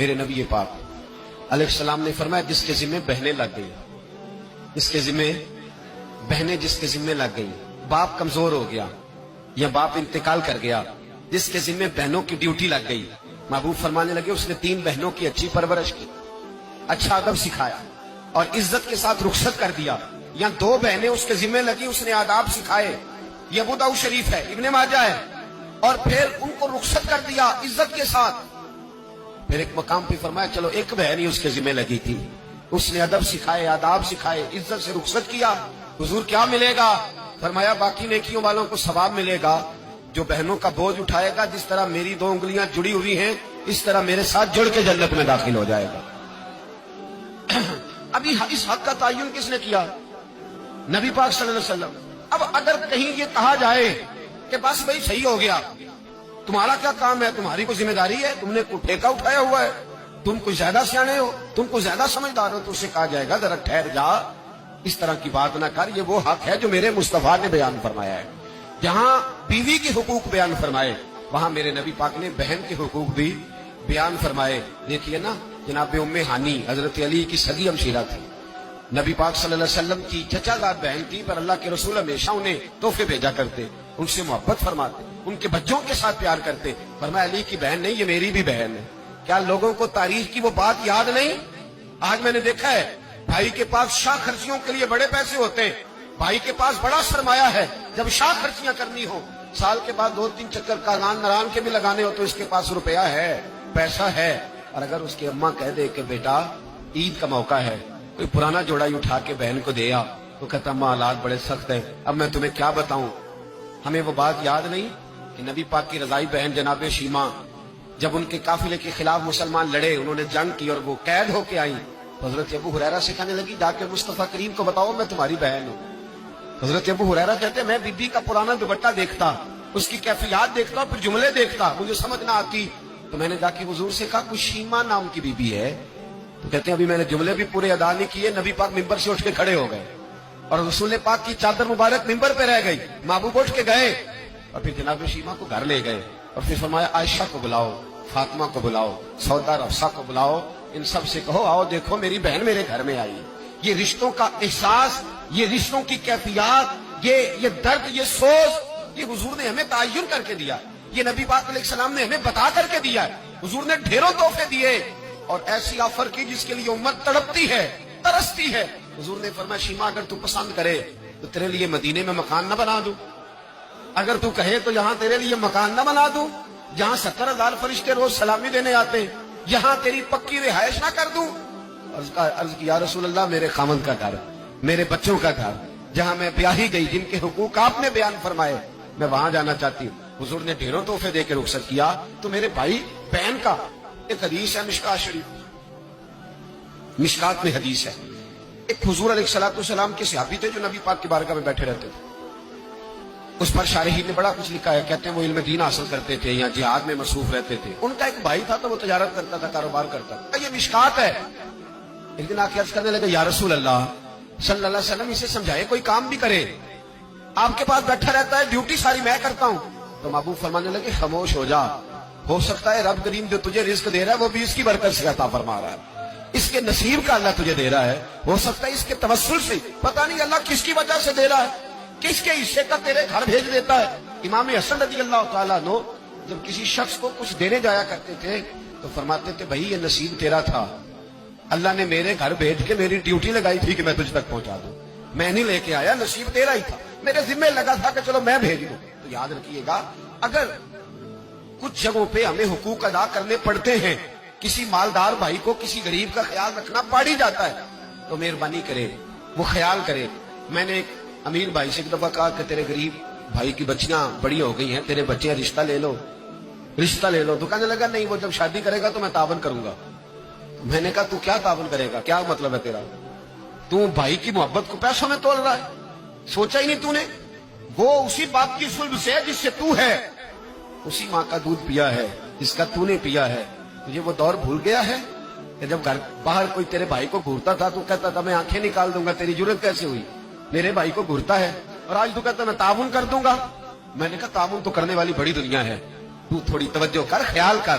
میرے نبی پاک علیہ السلام نے فرمایا جس کے ذمہ بہنیں لگ گئی، جس کے ذمہ بہنیں جس کے ذمہ لگ گئی، باپ کمزور ہو گیا یا باپ انتقال کر گیا، جس کے ذمہ بہنوں کی ڈیوٹی لگ گئی، محبوب فرمانے لگے اس نے 3 بہنوں کی اچھی پرورش کی، اچھا ادب سکھایا اور عزت کے ساتھ رخصت کر دیا، یا 2 بہنیں اس کے ذمہ لگی، اس نے آداب سکھائے، یہ ابو داؤد شریف ہے، ابن ماجہ ہے، اور پھر ان کو رخصت کر دیا عزت کے ساتھ۔ پھر ایک مقام پہ فرمایا چلو ایک بہن ہی اس کے ذمہ لگی تھی، اس نے ادب سکھائے، آداب سکھائے، عزت سے رخصت کیا، حضور کیا ملے گا؟ فرمایا باقی نیکیوں والوں کو ثواب ملے گا، جو بہنوں کا بوجھ اٹھائے گا جس طرح میری 2 انگلیاں جڑی ہوئی ہیں اس طرح میرے ساتھ جڑ کے جنت میں داخل ہو جائے گا۔ ابھی اس حق کا تعین کس نے کیا؟ نبی پاک صلی اللہ علیہ وسلم۔ اب اگر کہیں یہ کہا جائے کہ بس بھائی صحیح ہو گیا، تمہارا کیا کام ہے، تمہاری کوئی ذمہ داری ہے، تم نے کوئی ٹھیکہ اٹھایا ہوا ہے، تم کوئی زیادہ سیانے ہو، تم کوئی زیادہ سمجھدار ہو، تو اسے کہا جائے گا ذرا ٹھہر جا، اس طرح کی بات نہ کر، یہ وہ حق ہے جو میرے مصطفیٰ نے بیان فرمایا ہے۔ جہاں بیوی کے حقوق بیان فرمائے وہاں میرے نبی پاک نے بہن کے حقوق بھی بیان فرمائے۔ دیکھیے نا جناب ام ہانی حضرت علی کی سگی ہمشیرہ تھی، نبی پاک صلی اللہ علیہ وسلم کی چچا زاد بہن تھی، پر اللہ کے رسول ہمیشہ انہیں تحفے بھیجا کرتے، ان سے محبت فرماتے، ان کے بچوں کے ساتھ پیار کرتے۔ فرمایا علی کی بہن نہیں، یہ میری بھی بہن ہے۔ کیا لوگوں کو تاریخ کی وہ بات یاد نہیں؟ آج میں نے دیکھا ہے بھائی کے پاس شاہ خرچیوں کے لیے بڑے پیسے ہوتے ہیں، بھائی کے پاس بڑا سرمایہ ہے، جب شاہ خرچیاں کرنی ہو، سال کے بعد 2-3 چکر کاغان نران کے بھی لگانے ہو تو اس کے پاس روپیہ ہے، پیسہ ہے، اور اگر اس کی اماں کہہ دے کہ بیٹا عید کا موقع ہے کوئی پرانا جوڑا ہی اٹھا کے بہن کو دے آ، تو کہتا اماں حالات بڑے سخت ہیں، اب میں تمہیں کیا بتاؤں۔ ہمیں وہ بات یاد نہیں کہ نبی پاک کی رضائی بہن جناب شیما جب ان کے قافلے کے خلاف مسلمان لڑے، انہوں نے جنگ کی اور وہ قید ہو کے آئیں، حضرت ابو ہریرہ سے کہنے لگی جا کے مصطفیٰ کریم کو بتاؤ میں تمہاری بہن ہوں۔ حضرت ابو ہریرہ کہتے میں بی بی کا پرانا دوپٹہ دیکھتا، اس کی کیفیات دیکھتا، پھر جملے دیکھتا، مجھے سمجھ نہ آتی، تو میں نے جا کے حضور سے کہا کوئی شیما نام کی بی بی ہے؟ تو کہتے ہیں ابھی میں نے جملے بھی پورے ادا نہیں کیے، نبی پاک ممبر سے اٹھ کے کھڑے ہو گئے اور رسول پاک کی چادر مبارک ممبر پہ رہ گئی، محبوب اٹھ کے گئے اور پھر جناب شیما کو گھر لے گئے اور پھر فرمایا عائشہ کو بلاؤ، فاطمہ کو بلاؤ، سودا رفسہ کو بلاؤ، ان سب سے کہو آؤ دیکھو میری بہن میرے گھر میں آئی۔ یہ رشتوں کا احساس، یہ رشتوں کی کیفیات، یہ درد، یہ سوز، یہ حضور نے ہمیں تعین کر کے دیا، یہ نبی پاک علیہ السلام نے ہمیں بتا کر کے دیا ہے۔ حضور نے ڈھیروں تحفے دیے اور ایسی آفر کی جس کے لیے امت تڑپتی ہے، ترستی ہے۔ حضور نے فرمایا شیما اگر تو پسند کرے تو تیرے لیے مدینے میں مکان نہ بنا دوں، اگر تو کہے تو یہاں تیرے لیے مکان نہ بنا دوں، جہاں 70,000 فرشتے روز سلامی دینے آتے ہیں، یہاں تیری پکی رہائش نہ کر دوں۔ عرض کی یا رسول اللہ میرے خامند کا گھر، میرے بچوں کا گھر، جہاں میں بیاہی گئی، جن کے حقوق آپ نے بیان فرمائے، میں وہاں جانا چاہتی ہوں۔ حضور نے ڈھیروں تحفے دے کے رخصت کیا۔ تو میرے بھائی بہن کا ایک حدیث ہے مشکات شریف، مشکات میں حدیث ہے، ایک حضور علیہ السلام کے صحابی تھے جو نبی پاک کی بارگاہ میں بیٹھے رہتے تھے، اس پر شارحین نے بڑا کچھ لکھا ہے، کہتے ہیں وہ علم دین حاصل کرتے تھے یا جہاد میں مصروف رہتے تھے۔ ان کا ایک بھائی تھا تو وہ تجارت کرتا تھا، کاروبار کرتا تھا، یہ مشکات ہے۔ ایک دن آ کے عرض کرنے لگے یا رسول اللہ صلی اللہ علیہ وسلم اسے سمجھائے کوئی کام بھی کرے، آپ کے پاس بیٹھا رہتا ہے، ڈیوٹی ساری میں کرتا ہوں۔ تو محبوب فرمانے لگے خاموش ہو جا، ہو سکتا ہے رب کریم جو تجھے رزق دے رہا ہے وہ بھی اس کی برکت سے عطا فرما رہا ہے، اس کے نصیب کا اللہ تجھے دے رہا ہے، ہو سکتا ہے اس کے توسل سے، پتہ نہیں اللہ کس کی وجہ سے دے رہا ہے، کس کے حصے کا تیرے گھر بھیج دیتا ہے۔ امام حسن رضی اللہ تعالیٰ عنہ جب کسی شخص کو کچھ دینے جایا کرتے تھے تو فرماتے تھے بھائی یہ نصیب تیرا تھا، اللہ نے میرے گھر بھیج کے میری ڈیوٹی لگائی تھی کہ میں تجھ تک پہنچا دوں، میں نہیں لے کے آیا، نصیب تیرا ہی تھا، میرے ذمہ لگا تھا کہ چلو میں بھیج دوں۔ تو یاد رکھیے گا اگر کچھ جگہوں پہ ہمیں حقوق ادا کرنے پڑتے ہیں، کسی مالدار بھائی کو کسی غریب کا خیال رکھنا پڑ ہی جاتا ہے، تو مہربانی کرے وہ خیال کرے۔ میں نے ایک امیر بھائی سے ایک دفعہ کہا کہ تیرے غریب بھائی کی بچیاں بڑی ہو گئی ہیں، تیرے بچے رشتہ لے لو، رشتہ لے لو۔ تو کہنے لگا نہیں وہ جب شادی کرے گا تو میں تعاون کروں گا۔ میں نے کہا تو کیا تعاون کرے گا، کیا مطلب ہے تیرا؟ تو بھائی کی محبت کو پیسوں میں تول رہا ہے، سوچا ہی نہیں تو نے، وہ اسی باپ کی صلب سے جس سے تو ہے، اسی ماں کا دودھ پیا ہے جس کا تو نے پیا ہے۔ تجھے وہ دور بھول گیا ہے کہ جب گھر باہر کوئی تیرے بھائی کو گھورتا تھا تو کہتا تھا میں آنکھیں نکال دوں گا، تیری جرت کیسے ہوئی، میرے بھائی کو گھورتا ہے، اور آج تو کہتا میں تعاون کر دوں گا۔ میں نے کہا تعاون تو کرنے والی بڑی دنیا ہے، تو تھوڑی توجہ کر، خیال کر،